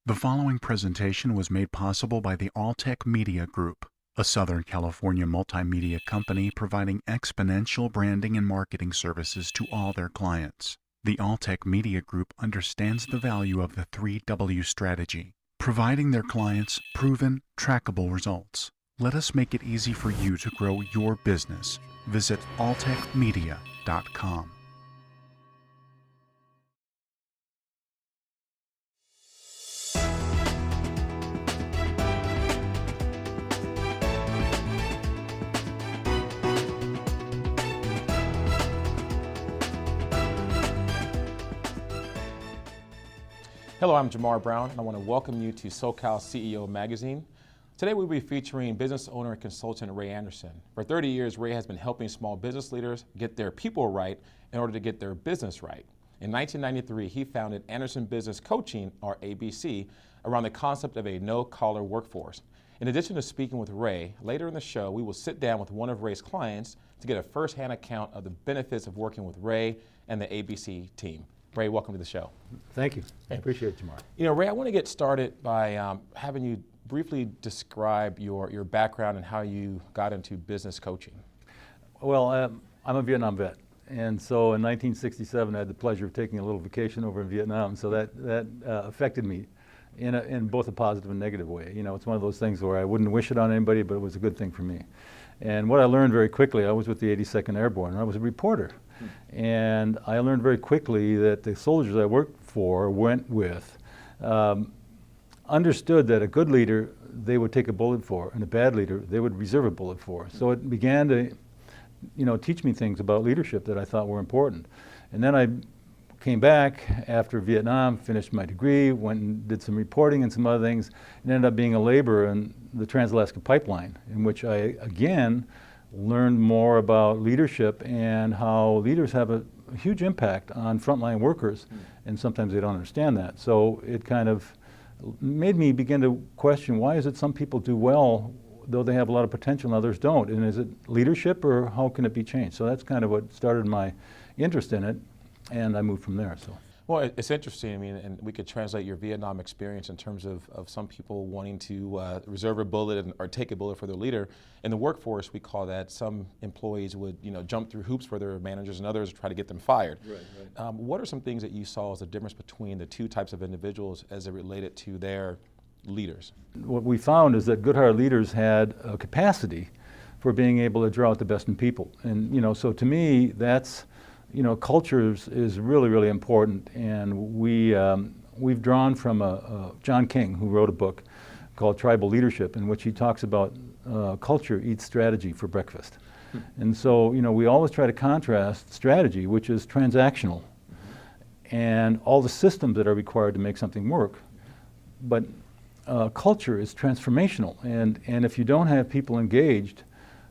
The following presentation was made possible by the Alltech Media Group, a Southern California multimedia company providing exponential branding and marketing services to all their clients. The Alltech Media Group understands the value of the 3W strategy, providing their clients proven, trackable results. Let us make it easy for you to grow your business. Visit alltechmedia.com. Hello, I'm Jamar Brown, and I want to welcome you to SoCaoCEO magazine. Today we'll be featuring business owner and consultant Ray Anderson. For 30 years, Ray has been helping small business leaders get their people right in order to get their business right. In 1993, he founded Anderson Business Coaching, or ABC, around the concept of a no-collar workforce. In addition to speaking with Ray, later in the show, we will sit down with one of Ray's clients to get a first-hand account of the benefits of working with Ray and the ABC team. Ray, welcome to the show. Thank you. I appreciate it, Jamar. You know, Ray, I want to get started by having you briefly describe your background and how you got into business coaching. Well, I'm a Vietnam vet, and so in 1967 I had the pleasure of taking a little vacation over in Vietnam, so that affected me in both a positive and negative way. You know, it's one of those things where I wouldn't wish it on anybody, but it was a good thing for me. And what I learned very quickly, I was with the 82nd Airborne, and I was a reporter. And I learned very quickly that the soldiers I worked for, went with, understood that a good leader they would take a bullet for, and a bad leader they would reserve a bullet for. So it began to, teach me things about leadership that I thought were important. And then I came back after Vietnam, finished my degree, went and did some reporting and some other things, and ended up being a laborer in the Trans-Alaska Pipeline, in which I again learned more about leadership and how leaders have a huge impact on frontline workers, and sometimes they don't understand that. So it kind of made me begin to question, why is it some people do well though they have a lot of potential and others don't? And is it leadership, or how can it be changed? So that's kind of what started my interest in it, and I moved from there. So. Well, it's interesting. I mean, and we could translate your Vietnam experience in terms of some people wanting to reserve a bullet or take a bullet for their leader. In the workforce, we call that some employees would, jump through hoops for their managers, and others try to get them fired. Right. What are some things that you saw as the difference between the two types of individuals as it related to their leaders? What we found is that good-hearted leaders had a capacity for being able to draw out the best in people. And, so to me, that's, culture is really, really important, and we've drawn from John King, who wrote a book called Tribal Leadership, in which he talks about culture eats strategy for breakfast. And so, we always try to contrast strategy, which is transactional, and all the systems that are required to make something work. But culture is transformational, and if you don't have people engaged,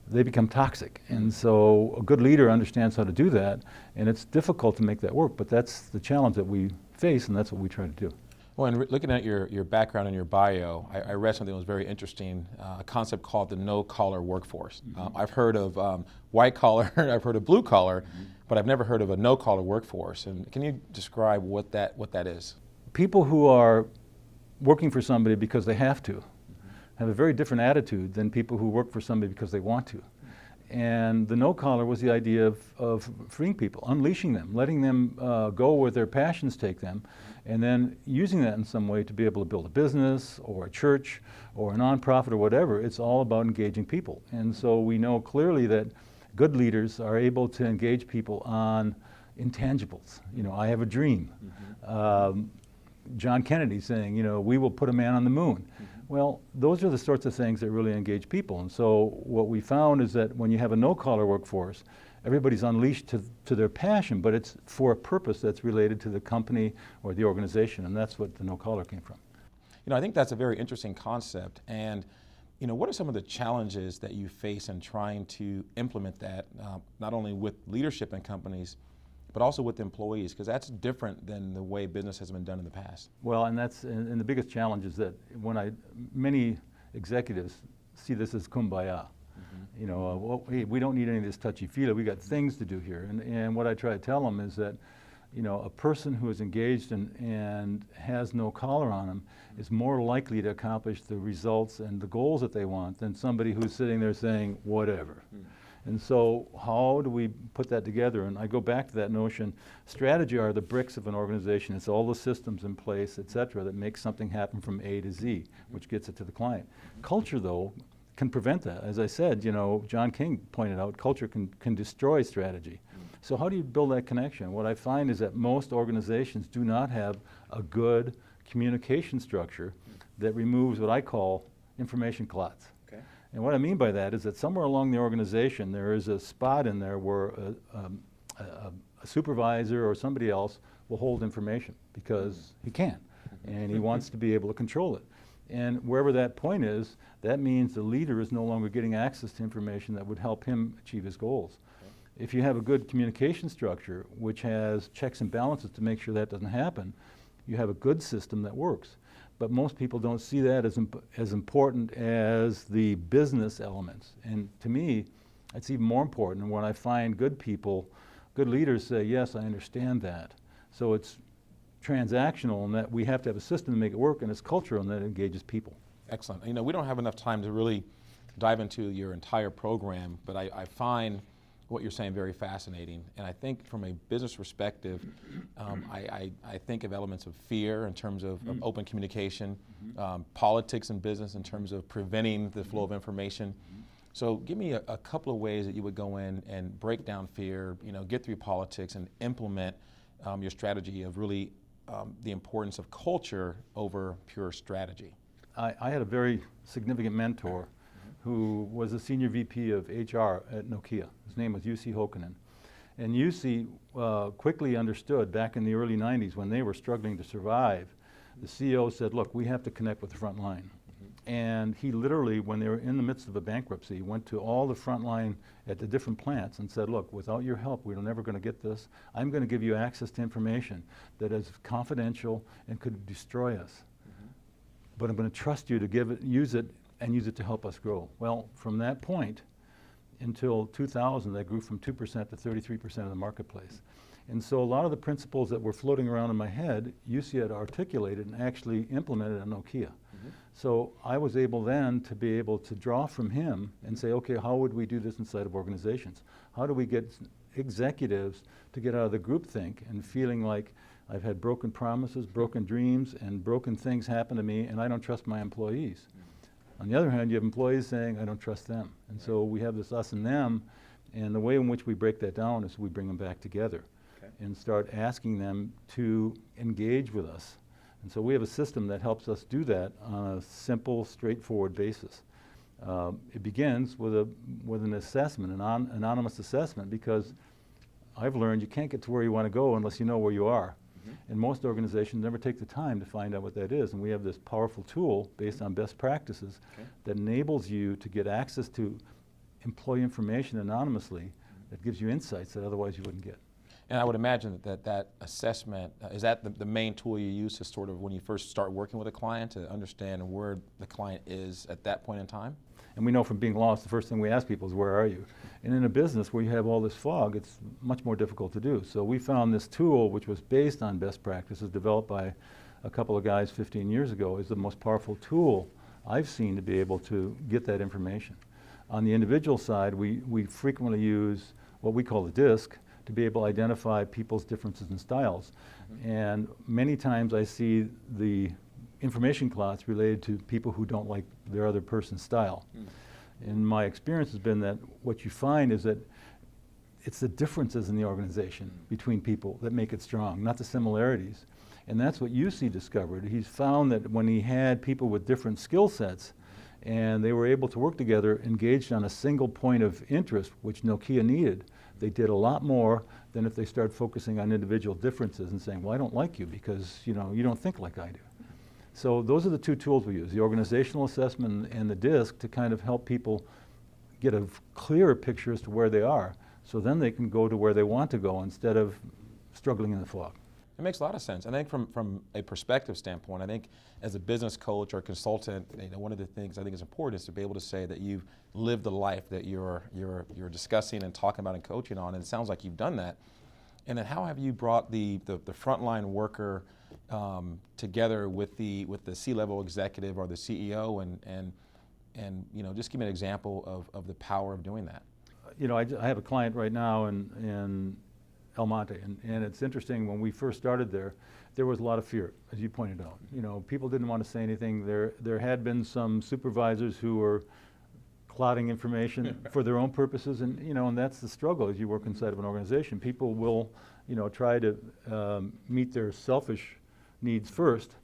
they become toxic. And so a good leader understands how to do that, and it's difficult to make that work, but that's the challenge that we face, and that's what we try to do. Well, and looking at your background and your bio, I read something that was very interesting, a concept called the no-collar workforce. I've heard of white collar, I've heard of blue collar, but I've never heard of a no-collar workforce. And can you describe what that is? People who are working for somebody because they have to have a very different attitude than people who work for somebody because they want to. And the no-collar was the idea of freeing people, unleashing them, letting them go where their passions take them, and then using that in some way to be able to build a business or a church or a nonprofit or whatever. It's all about engaging people. And so we know clearly that good leaders are able to engage people on intangibles. I have a dream. John Kennedy saying, we will put a man on the moon. Well, those are the sorts of things that really engage people. And so what we found is that when you have a no-collar workforce, everybody's unleashed to their passion, but it's for a purpose that's related to the company or the organization, and that's what the no-collar came from. I think that's a very interesting concept. And what are some of the challenges that you face in trying to implement that, not only with leadership in companies, but also with employees, because that's different than the way business has been done in the past? Well, and the biggest challenge is that many executives see this as kumbaya. Hey, we don't need any of this touchy-feely. We got things to do here. And what I try to tell them is that You know, a person who is engaged and has no collar on them is more likely to accomplish the results and the goals that they want than somebody who's sitting there saying whatever. And so how do we put that together? And I go back to that notion, strategy are the bricks of an organization. It's all the systems in place, et cetera, that make something happen from A to Z, which gets it to the client. Culture, though, can prevent that. As I said, you know, John King pointed out, culture can destroy strategy. So how do you build that connection? What I find is that most organizations do not have a good communication structure that removes what I call information clots. Okay. And what I mean by that is that somewhere along the organization there is a spot in there where a supervisor or somebody else will hold information because he can, and he wants to be able to control it. And wherever that point is, that means the leader is no longer getting access to information that would help him achieve his goals. If you have a good communication structure which has checks and balances to make sure that doesn't happen, you have a good system that works. But most people don't see that as important as the business elements. And to me, it's even more important. And when I find good people, good leaders say, yes, I understand that. So it's transactional in that we have to have a system to make it work, and it's cultural in that it engages people. Excellent. You know, we don't have enough time to really dive into your entire program, but I find what you're saying very fascinating. And I think from a business perspective, I think of elements of fear in terms of open communication, politics in business in terms of preventing the flow of information. So give me a couple of ways that you would go in and break down fear, you know, get through politics and implement your strategy of really the importance of culture over pure strategy. I had a very significant mentor who was a senior VP of HR at Nokia. His name was UC Hokanen. And UC quickly understood back in the early 90s when they were struggling to survive, the CEO said, look, we have to connect with the front line. And he literally, when they were in the midst of a bankruptcy, went to all the front line at the different plants and said, look, without your help, we're never going to get this. I'm going to give you access to information that is confidential and could destroy us. But I'm going to trust you to give it, use it to help us grow. Well, from that point until 2000, that grew from 2% to 33% of the marketplace. And so a lot of the principles that were floating around in my head, UC had articulated and actually implemented at Nokia. So I was able then to be able to draw from him and say, okay, how would we do this inside of organizations? How do we get executives to get out of the groupthink and feeling like I've had broken promises, broken dreams, and broken things happen to me, and I don't trust my employees. On the other hand, you have employees saying, I don't trust them. And so we have this us and them, and the way in which we break that down is we bring them back together and start asking them to engage with us. And so we have a system that helps us do that on a simple, straightforward basis. It begins with an assessment, an anonymous assessment, because I've learned you can't get to where you want to go unless you know where you are. And most organizations never take the time to find out what that is. And we have this powerful tool based on best practices that enables you to get access to employee information anonymously that gives you insights that otherwise you wouldn't get. And I would imagine that assessment, is that the main tool you use to sort of when you first start working with a client to understand where the client is at that point in time? And we know from being lost, the first thing we ask people is, where are you? And in a business where you have all this fog, it's much more difficult to do. So we found this tool, which was based on best practices, developed by a couple of guys 15 years ago, is the most powerful tool I've seen to be able to get that information. On the individual side, we frequently use what we call the DISC to be able to identify people's differences in styles. And many times I see the information clots related to people who don't like their other person's style. And my experience has been that what you find is that it's the differences in the organization between people that make it strong, not the similarities. And that's what UC discovered. He's found that when he had people with different skill sets and they were able to work together, engaged on a single point of interest, which Nokia needed, they did a lot more than if they started focusing on individual differences and saying, well, I don't like you because you don't think like I do. So those are the two tools we use, the organizational assessment and the DISC, to kind of help people get a clearer picture as to where they are, so then they can go to where they want to go instead of struggling in the fog. It makes a lot of sense. I think from a perspective standpoint, I think as a business coach or consultant, one of the things I think is important is to be able to say that you've lived the life that you're discussing and talking about and coaching on, and it sounds like you've done that. And then how have you brought the frontline worker together with the C-level executive or the CEO, and just give me an example of the power of doing that? I have a client right now in El Monte, and it's interesting, when we first started there was a lot of fear, as you pointed out. People didn't want to say anything. There had been some supervisors who were clouding information for their own purposes, and that's the struggle as you work inside of an organization. People will, try to meet their selfish needs first,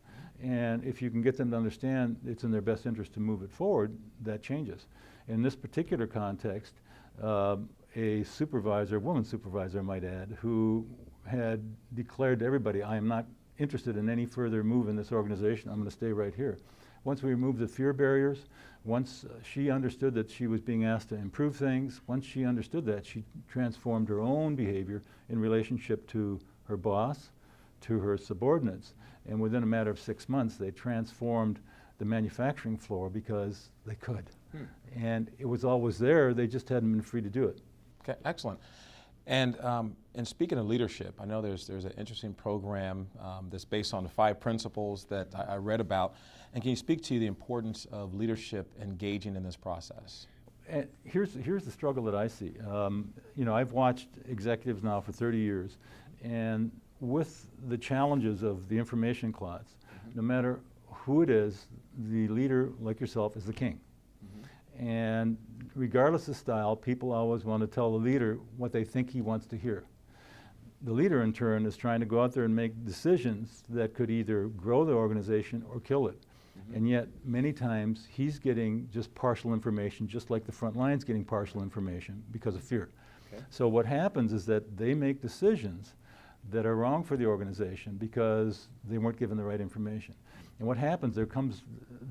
and if you can get them to understand it's in their best interest to move it forward, that changes. In this particular context, a supervisor, a woman supervisor I might add, who had declared to everybody, I am not interested in any further move in this organization, I'm going to stay right here. Once we removed the fear barriers, once she understood that she was being asked to improve things, once she understood that, she transformed her own behavior in relationship to her boss, to her subordinates, and within a matter of 6 months they transformed the manufacturing floor because they could. And it was always there, they just hadn't been free to do it. Okay, excellent. And speaking of leadership, I know there's an interesting program that's based on the 5 principles that I read about. And can you speak to the importance of leadership engaging in this process? And here's the struggle that I see. I've watched executives now for 30 years, and with the challenges of the information clouds, no matter who it is, the leader, like yourself, is the king. And regardless of style, people always want to tell the leader what they think he wants to hear. The leader, in turn, is trying to go out there and make decisions that could either grow the organization or kill it. And yet, many times, he's getting just partial information, just like the front line's getting partial information because of fear. Okay. So what happens is that they make decisions that are wrong for the organization because they weren't given the right information. And what happens, there comes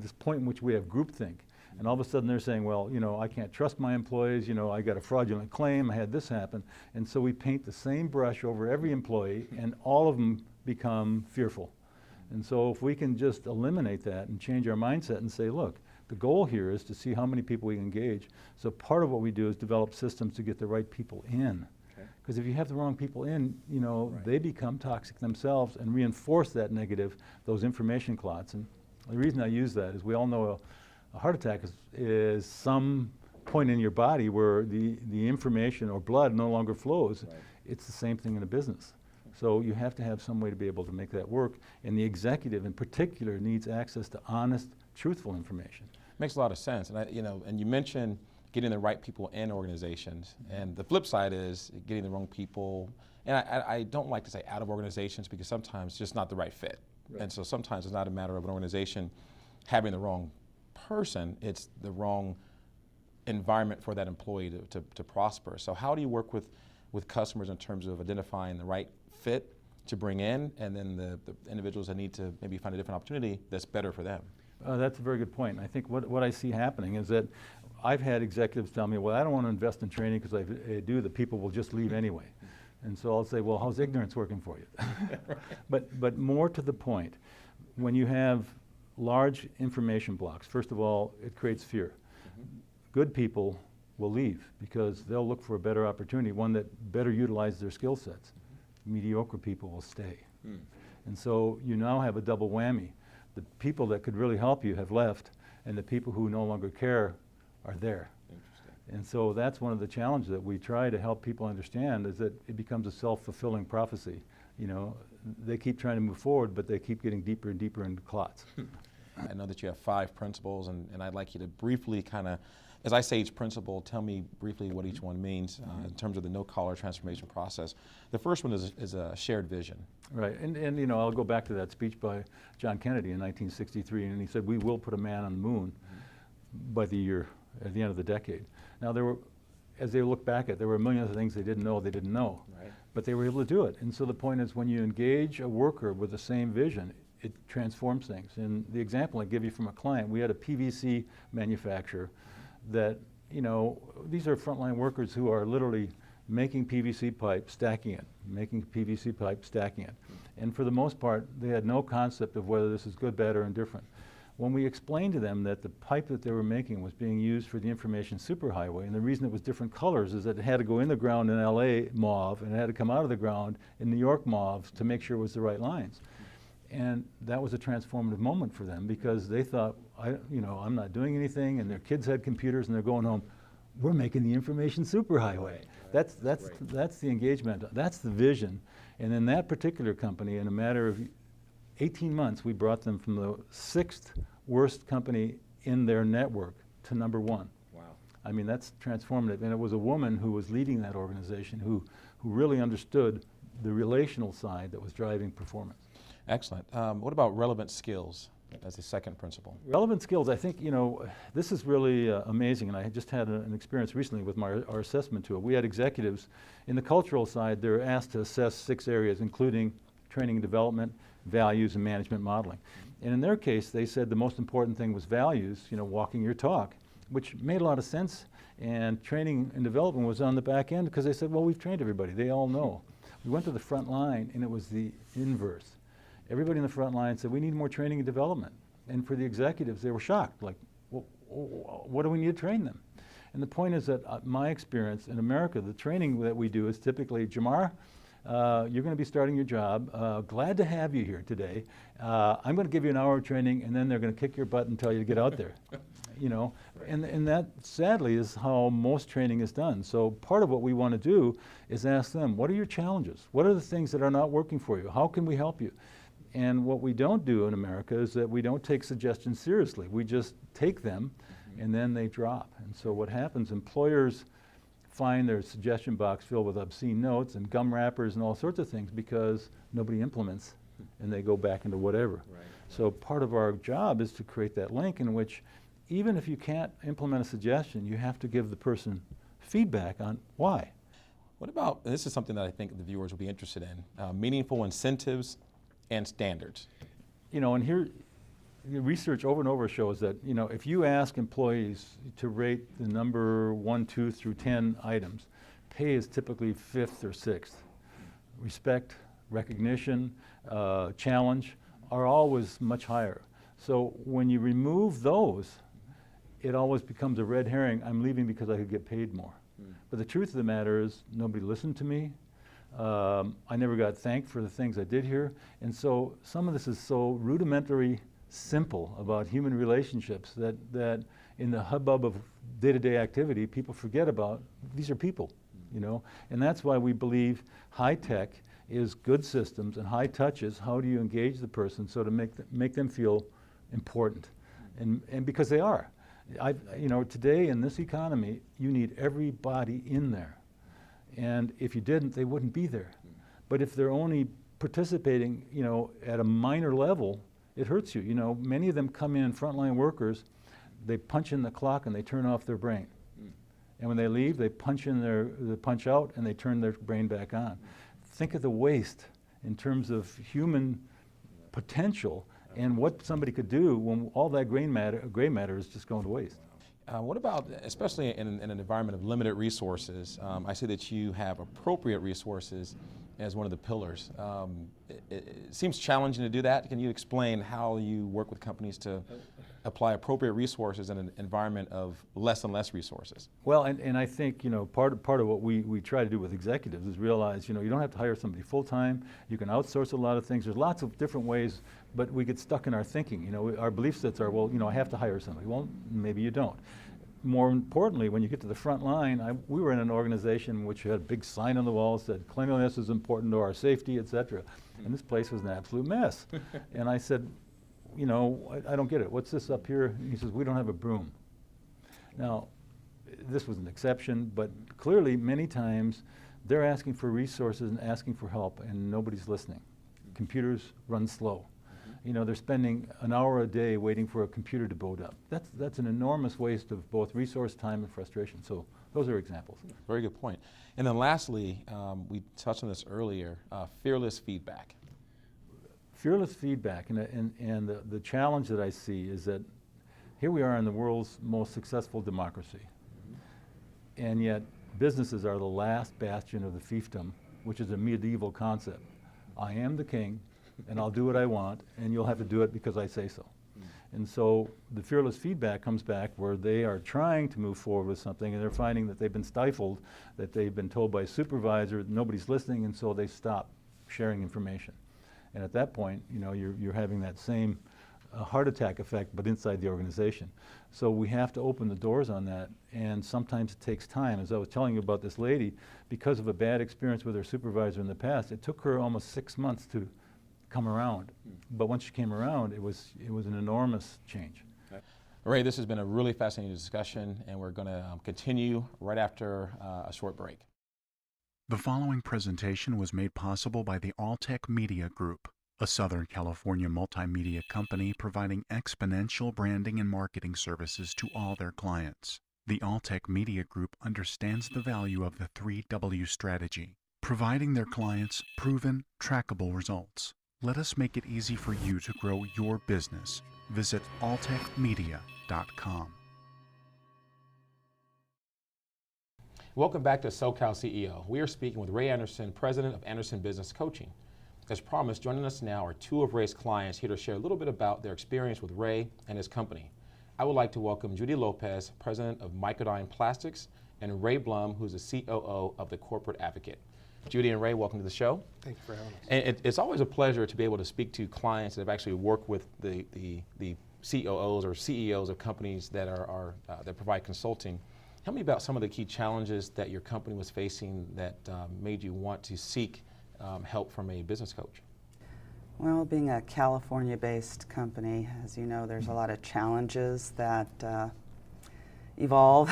this point in which we have groupthink. And all of a sudden they're saying, well, I can't trust my employees, I got a fraudulent claim, I had this happen. And so we paint the same brush over every employee, and all of them become fearful. And so if we can just eliminate that and change our mindset and say, look, the goal here is to see how many people we engage. So part of what we do is develop systems to get the right people in. Because if you have the wrong people in, they become toxic themselves and reinforce that negative, those information clots. And the reason I use that is we all know a heart attack is some point in your body where the information or blood no longer flows. Right. It's the same thing in a business. So you have to have some way to be able to make that work. And the executive in particular needs access to honest, truthful information. Makes a lot of sense. And and you mentioned getting the right people in organizations. And the flip side is getting the wrong people. And I don't like to say out of organizations because sometimes it's just not the right fit. Right. And so sometimes it's not a matter of an organization having the wrong person, it's the wrong environment for that employee to prosper. So how do you work with customers in terms of identifying the right fit to bring in, and then the individuals that need to maybe find a different opportunity that's better for them? That's a very good point. I think what I see happening is that I've had executives tell me, well, I don't want to invest in training because if I do, the people will just leave anyway. And so I'll say, well, how's ignorance working for you? But more to the point, when you have large information blocks, first of all, it creates fear. Good people will leave because they'll look for a better opportunity, one that better utilizes their skill sets. Mediocre people will stay. And so you now have a double whammy. The people that could really help you have left, and the people who no longer care are there. And so that's one of the challenges that we try to help people understand, is that it becomes a self-fulfilling prophecy. They keep trying to move forward, but they keep getting deeper and deeper into clots. I know that you have 5 principles, and I'd like you to briefly kind of, as I say each principle, tell me briefly what each one means in terms of the no-collar transformation process. The first one is a shared vision. Right, and I'll go back to that speech by John Kennedy in 1963, and he said, we will put a man on the moon by the at the end of the decade. Now as they look back there were a million other things they didn't know, right. But they were able to do it. And so the point is, when you engage a worker with the same vision, it transforms things. And the example I give you from a client, we had a PVC manufacturer that, these are frontline workers who are literally making PVC pipe, stacking it, making PVC pipe, stacking it. And for the most part, they had no concept of whether this is good, bad, or indifferent. When we explained to them that the pipe that they were making was being used for the information superhighway, and the reason it was different colors is that it had to go in the ground in LA mauve, and it had to come out of the ground in New York mauve to make sure it was the right lines. And that was a transformative moment for them, because they thought, I'm not doing anything, and their kids had computers and they're going home, we're making the information superhighway. That's the engagement, that's the vision. And in that particular company, in a matter of 18 months, we brought them from the 6th worst company in their network to #1. Wow. I mean, that's transformative. And it was a woman who was leading that organization who really understood the relational side that was driving performance. Excellent. What about relevant skills as the second principle? Relevant skills, I think, this is really amazing, and I just had an experience recently with our assessment tool. We had executives in the cultural side. They're asked to assess 6 areas, including training and development, values, and management modeling. And in their case, they said the most important thing was values, walking your talk, which made a lot of sense. And training and development was on the back end, because they said, well, we've trained everybody. They all know. We went to the front line, and it was the inverse. Everybody in the front line said, we need more training and development. And for the executives, they were shocked, like, well, what do we need to train them? And the point is that my experience in America, the training that we do is typically, Jamar, you're going to be starting your job. Glad to have you here today. I'm going to give you an hour of training, and then they're going to kick your butt and tell you to get out there. And that sadly is how most training is done. So part of what we want to do is ask them, what are your challenges? What are the things that are not working for you? How can we help you? And what we don't do in America is that we don't take suggestions seriously. We just take them, and then they drop. And so what happens, employers find their suggestion box filled with obscene notes and gum wrappers and all sorts of things because nobody implements, and they go back into whatever. Right. So part of our job is to create that link in which, even if you can't implement a suggestion, you have to give the person feedback on why. What about, and this is something that I think the viewers will be interested in, meaningful incentives and standards. And here, the research over and over shows that, if you ask employees to rate the number 1, 2 through 10 items, pay is typically 5th or 6th. Respect, recognition, challenge are always much higher. So when you remove those, it always becomes a red herring. I'm leaving because I could get paid more. But the truth of the matter is, nobody listened to me. I never got thanked for the things I did here. And so some of this is so rudimentary simple about human relationships that in the hubbub of day-to-day activity, people forget about. These are people, And that's why we believe high tech is good systems, and high touch is how do you engage the person so to make them feel important. And because they are. Today in this economy, you need everybody in there. And if you didn't, they wouldn't be there. But if they're only participating, at a minor level, it hurts you. Many of them come in, frontline workers, they punch in the clock and they turn off their brain. And when they leave, they punch out and they turn their brain back on. Think of the waste in terms of human potential and what somebody could do when all that gray matter is just going to waste. What about, especially in an environment of limited resources, I see that you have appropriate resources as one of the pillars. It seems challenging to do that. Can you explain how you work with companies to apply appropriate resources in an environment of less and less resources? Well, and I think, part of what we try to do with executives is realize, you don't have to hire somebody full-time. You can outsource a lot of things. There's lots of different ways, but we get stuck in our thinking. Our belief sets are, well, I have to hire somebody. Well, maybe you don't. More importantly, when you get to the front line, we were in an organization which had a big sign on the wall that said cleanliness is important to our safety, et cetera. And this place was an absolute mess. And I said, I don't get it. What's this up here? And he says, we don't have a broom. Now, this was an exception, but clearly many times they're asking for resources and asking for help, and nobody's listening. Computers run slow. They're spending an hour a day waiting for a computer to boot up. That's an enormous waste of both resource, time, and frustration. So those are examples. Very good point. And then lastly, we touched on this earlier, fearless feedback. Fearless feedback, and the challenge that I see is that here we are in the world's most successful democracy, and yet businesses are the last bastion of the fiefdom, which is a medieval concept. I am the king, and I'll do what I want, and you'll have to do it because I say so. And so the fearless feedback comes back where they are trying to move forward with something and they're finding that they've been stifled, that they've been told by a supervisor that nobody's listening, and so they stop sharing information. And at that point, you're having that same heart attack effect, but inside the organization. So we have to open the doors on that, and sometimes it takes time. As I was telling you about this lady, because of a bad experience with her supervisor in the past, it took her almost 6 months to come around. But once she came around, it was an enormous change. Okay. Ray, this has been a really fascinating discussion, and we're going to continue right after a short break. The following presentation was made possible by the Alltech Media Group, a Southern California multimedia company providing exponential branding and marketing services to all their clients. The Alltech Media Group understands the value of the 3W strategy, providing their clients proven, trackable results. Let us make it easy for you to grow your business. Visit alltechmedia.com. Welcome back to SoCaoCEO. We are speaking with Ray Anderson, President of Anderson Business Coaching. As promised, joining us now are two of Ray's clients here to share a little bit about their experience with Ray and his company. I would like to welcome Judy Lopez, President of Microdyne Plastics, and Ray Blum, who's the COO of the Corporate Advocate. Judy and Ray, welcome to the show. Thank you for having us. And it's always a pleasure to be able to speak to clients that have actually worked with the COOs or CEOs of companies that that provide consulting. Tell me about some of the key challenges that your company was facing that made you want to seek help from a business coach. Well, being a California-based company, as you know, there's a lot of challenges that evolve.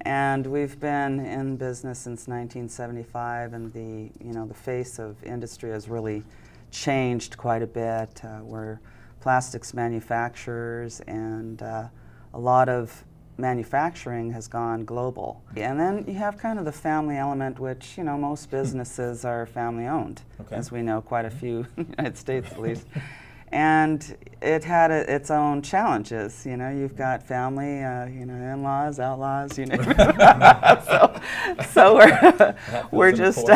And we've been in business since 1975, and the face of industry has really changed quite a bit. We're plastics manufacturers, and a lot of manufacturing has gone global. And then you have kind of the family element, which, most businesses are family owned, as we know, quite a few in the United States at least. And it had its own challenges. You've got family, in-laws, outlaws, you name it. so we're just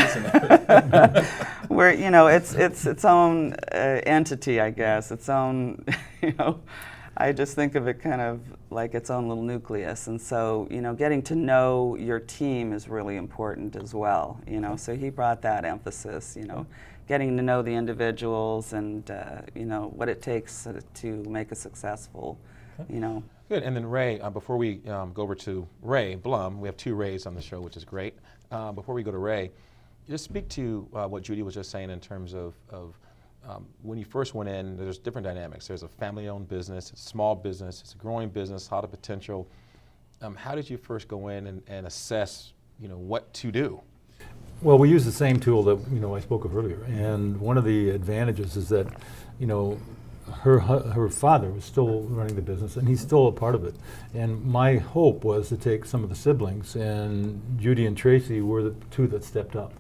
it's its own entity, I guess. Its own, I just think of it kind of like its own little nucleus. And so, getting to know your team is really important as well. So he brought that emphasis. Getting to know the individuals and what it takes to make a successful, Good. And then Ray, before we go over to Ray Blum, we have two Rays on the show, which is great. Before we go to Ray, just speak to what Judy was just saying in terms of when you first went in. There's different dynamics. There's a family-owned business, it's a small business, it's a growing business, a lot of potential. How did you first go in and assess, what to do? Well, we use the same tool that I spoke of earlier, and one of the advantages is that her father was still running the business, and he's still a part of it. And my hope was to take some of the siblings, and Judy and Tracy were the two that stepped up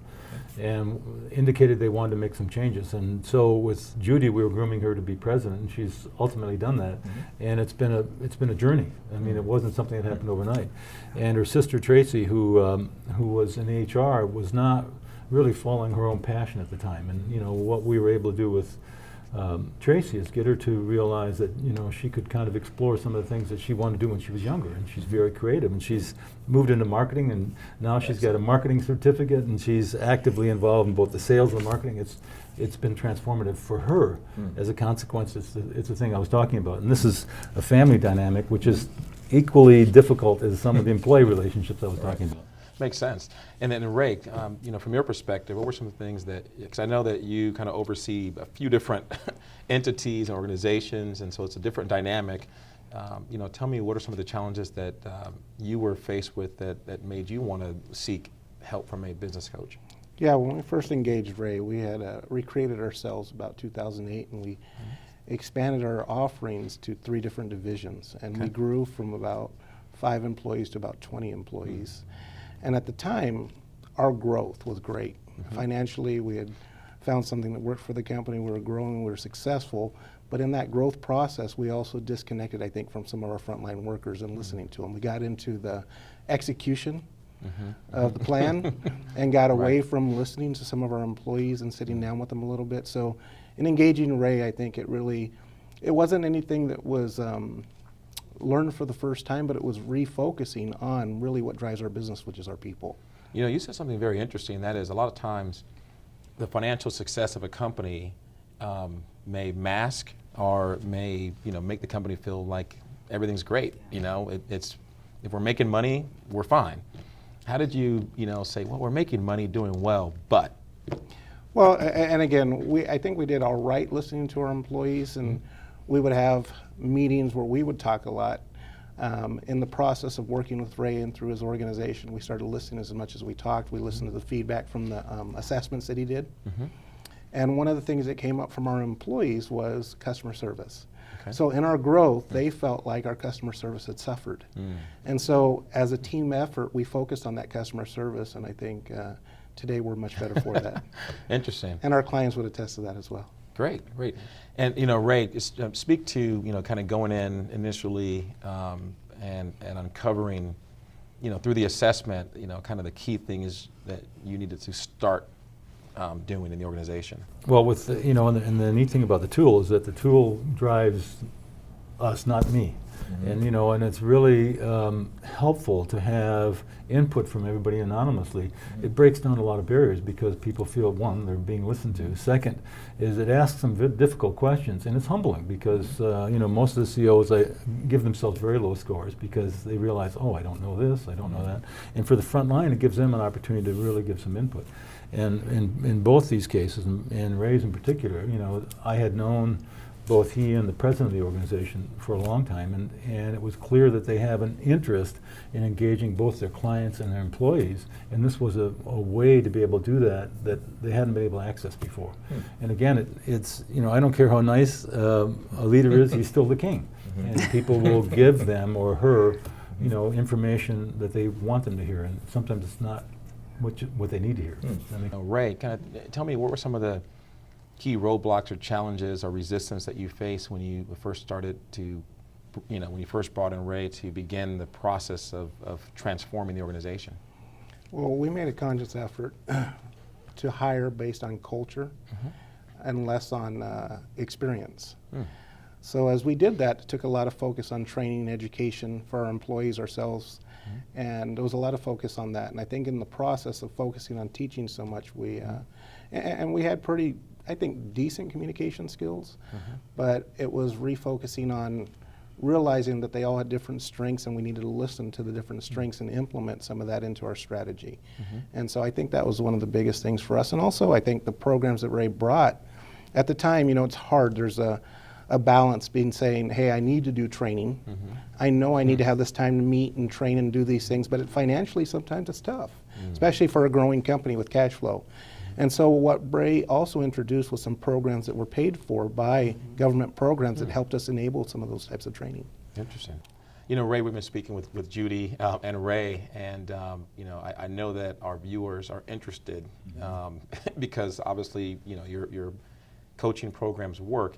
and indicated they wanted to make some changes. And so with Judy, we were grooming her to be president, and she's ultimately done that. And it's been a journey. I mean, it wasn't something that happened overnight. And her sister Tracy, who was in HR, was not really following her own passion at the time. And what we were able to do with Tracy is get her to realize that she could kind of explore some of the things that she wanted to do when she was younger, and she's very creative, and she's moved into marketing, and now she's got a marketing certificate, and she's actively involved in both the sales and the marketing. It's been transformative for her. As a consequence, it's the thing I was talking about, and this is a family dynamic which is equally difficult as some of the employee relationships I was talking about. Makes sense. And then Ray, from your perspective, what were some of the things that, because I know that you kind of oversee a few different entities and organizations, and so it's a different dynamic. Tell me, what are some of the challenges that you were faced with that made you want to seek help from a business coach? Yeah, when we first engaged Ray, we had recreated ourselves about 2008, and we expanded our offerings to 3 different divisions, and we grew from about 5 employees to about 20 employees. And at the time, our growth was great. Financially, we had found something that worked for the company. We were growing, we were successful. But in that growth process, we also disconnected, I think, from some of our frontline workers and listening to them. We got into the execution of the plan and got away from listening to some of our employees and sitting down with them a little bit. So in engaging Ray, I think it it wasn't anything that was learned for the first time, but it was refocusing on really what drives our business, which is our people. You know, you said something very interesting. That is, a lot of times, the financial success of a company may mask or may, you know, make the company feel like everything's great. You know, it's if we're making money, we're fine. How did you, you know, say, well, we're making money, doing well, but? Well, and again, I think we did all right listening to our employees, and we would have meetings where we would talk a lot. In the process of working with Ray and through his organization, we started listening as much as we talked. We listened to the feedback from the assessments that he did. And one of the things that came up from our employees was customer service. Okay. So in our growth, they felt like our customer service had suffered. And so as a team effort, we focused on that customer service, and I think today we're much better for that. Interesting. And our clients would attest to that as well. Great, great. And you know, Ray, just, speak to, you know, kind of going in initially and uncovering, you know, through the assessment, you know, kind of the key thing is that you needed to start doing in the organization. Well, with the, you know, and the neat thing about the tool is that the tool drives us, not me. And you know, and it's really helpful to have input from everybody anonymously. It breaks down a lot of barriers because people feel, one, they're being listened to. Second, is it asks some difficult questions, and it's humbling because you know, most of the CEOs give themselves very low scores because they realize, oh, I don't know this, I don't know that. And for the front line, it gives them an opportunity to really give some input. And in both these cases, and Ray's in particular, you know, I had known both he and the president of the organization for a long time, and it was clear that they have an interest in engaging both their clients and their employees, and this was a way to be able to do that they hadn't been able to access before. And again, it's, you know, I don't care how nice a leader is, he's still the king. And people will give them or her, you know, information that they want them to hear, and sometimes it's not what they need to hear. Ray, kind of tell me, what were some of the key roadblocks or challenges or resistance that you faced when you first started to, you know, when you first brought in Ray to begin the process of transforming the organization? Well, we made a conscious effort to hire based on culture and less on experience. So as we did that, it took a lot of focus on training and education for our employees, ourselves, and there was a lot of focus on that. And I think in the process of focusing on teaching so much, and we had pretty, I think, decent communication skills, but it was refocusing on realizing that they all had different strengths, and we needed to listen to the different strengths and implement some of that into our strategy. And so I think that was one of the biggest things for us. And also I think the programs that Ray brought, at the time, you know, it's hard. There's a balance being saying, hey, I need to do training. I know I need to have this time to meet and train and do these things, but financially sometimes it's tough, especially for a growing company with cash flow. And so what Ray also introduced was some programs that were paid for by government programs that helped us enable some of those types of training. Interesting. You know, Ray, we've been speaking with Judy and Ray, and you know, I know that our viewers are interested because obviously, you know, your coaching programs work.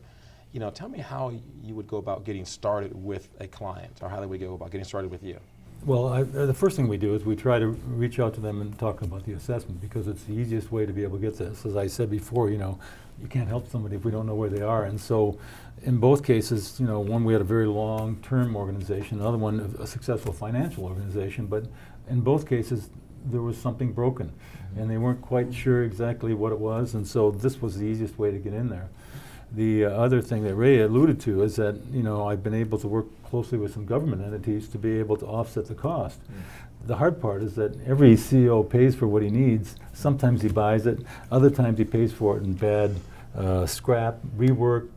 You know, tell me how you would go about getting started with a client, or how they would go about getting started with you. Well, the first thing we do is we try to reach out to them and talk about the assessment, because it's the easiest way to be able to get this. As I said before, you know, you can't help somebody if we don't know where they are. And so in both cases, you know, one, we had a very long-term organization, another one, a successful financial organization, but in both cases, there was something broken, and they weren't quite sure exactly what it was, and so this was the easiest way to get in there. The other thing that Ray alluded to is that, you know, I've been able to work closely with some government entities to be able to offset the cost. The hard part is that every CEO pays for what he needs. Sometimes he buys it, other times he pays for it in bad scrap, rework,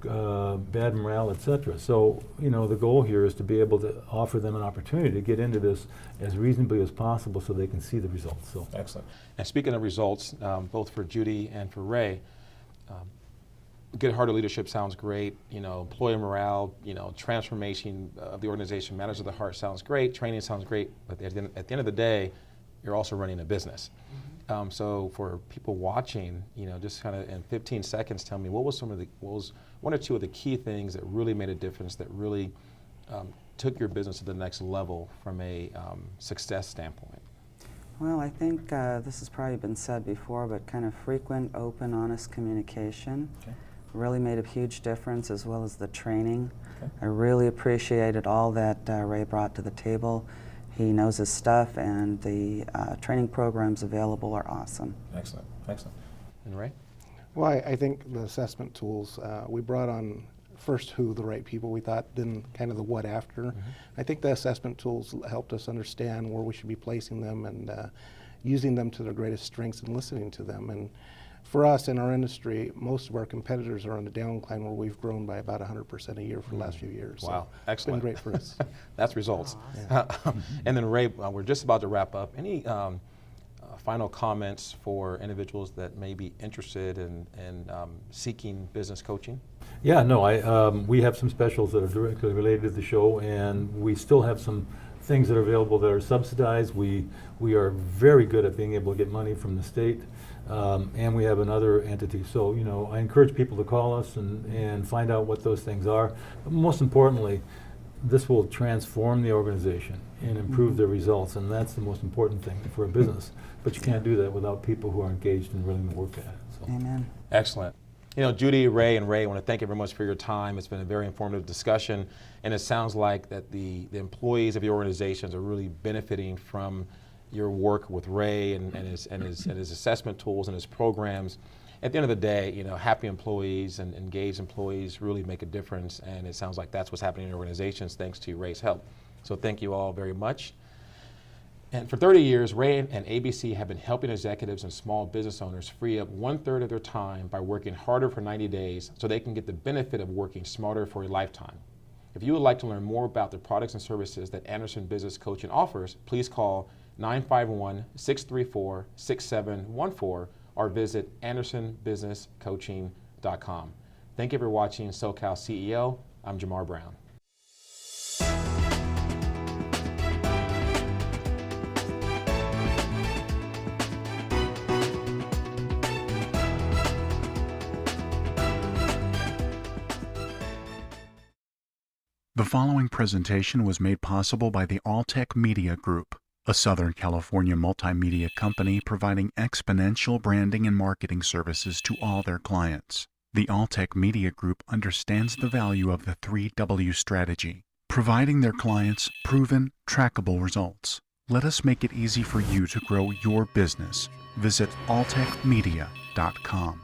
bad morale, etc. So, you know, the goal here is to be able to offer them an opportunity to get into this as reasonably as possible so they can see the results. So. Excellent. And speaking of results, both for Judy and for Ray, good-hearted leadership sounds great. You know, employee morale, you know, transformation of the organization, matters of the heart sounds great. Training sounds great. But at the end of the day, you're also running a business. So for people watching, you know, just kind of in 15 seconds, tell me what was one or two of the key things that really made a difference, that really took your business to the next level from a success standpoint. Well, I think this has probably been said before, but kind of frequent, open, honest communication. Okay. really made a huge difference, as well as the training. I really appreciated all that Ray brought to the table. He knows his stuff, and the training programs available are awesome. Excellent, excellent. And Ray? Well, I think the assessment tools, we brought on first who the right people we thought, then kind of the what after. I think the assessment tools helped us understand where we should be placing them and using them to their greatest strengths and listening to them. And for us in our industry, most of our competitors are on the downcline where we've grown by about 100% a year for the last few years. Wow, so excellent. It's been great for us. That's results. And then Ray, we're just about to wrap up. Any final comments for individuals that may be interested in seeking business coaching? Yeah, no, we have some specials that are directly related to the show, and we still have some things that are available that are subsidized. We are very good at being able to get money from the state, and we have another entity. So, you know, I encourage people to call us and find out what those things are. But most importantly, this will transform the organization and improve their results, and that's the most important thing for a business. But you can't do that without people who are engaged and willing to work at it. So. Amen. Excellent. You know, Judy, Ray, and Ray, I want to thank you very much for your time. It's been a very informative discussion, and it sounds like that the employees of your organizations are really benefiting from your work with Ray and his assessment tools and his programs. At the end of the day, you know, happy employees and engaged employees really make a difference, and it sounds like that's what's happening in your organizations thanks to Ray's help. So thank you all very much. And for 30 years, Ray and ABC have been helping executives and small business owners free up 1/3 of their time by working harder for 90 days so they can get the benefit of working smarter for a lifetime. If you would like to learn more about the products and services that Anderson Business Coaching offers, please call 951-634-6714 or visit andersonbusinesscoaching.com. Thank you for watching SoCal CEO. I'm Jamar Brown. The following presentation was made possible by the Alltech Media Group, a Southern California multimedia company providing exponential branding and marketing services to all their clients. The Alltech Media Group understands the value of the 3W strategy, providing their clients proven, trackable results. Let us make it easy for you to grow your business. Visit alltechmedia.com.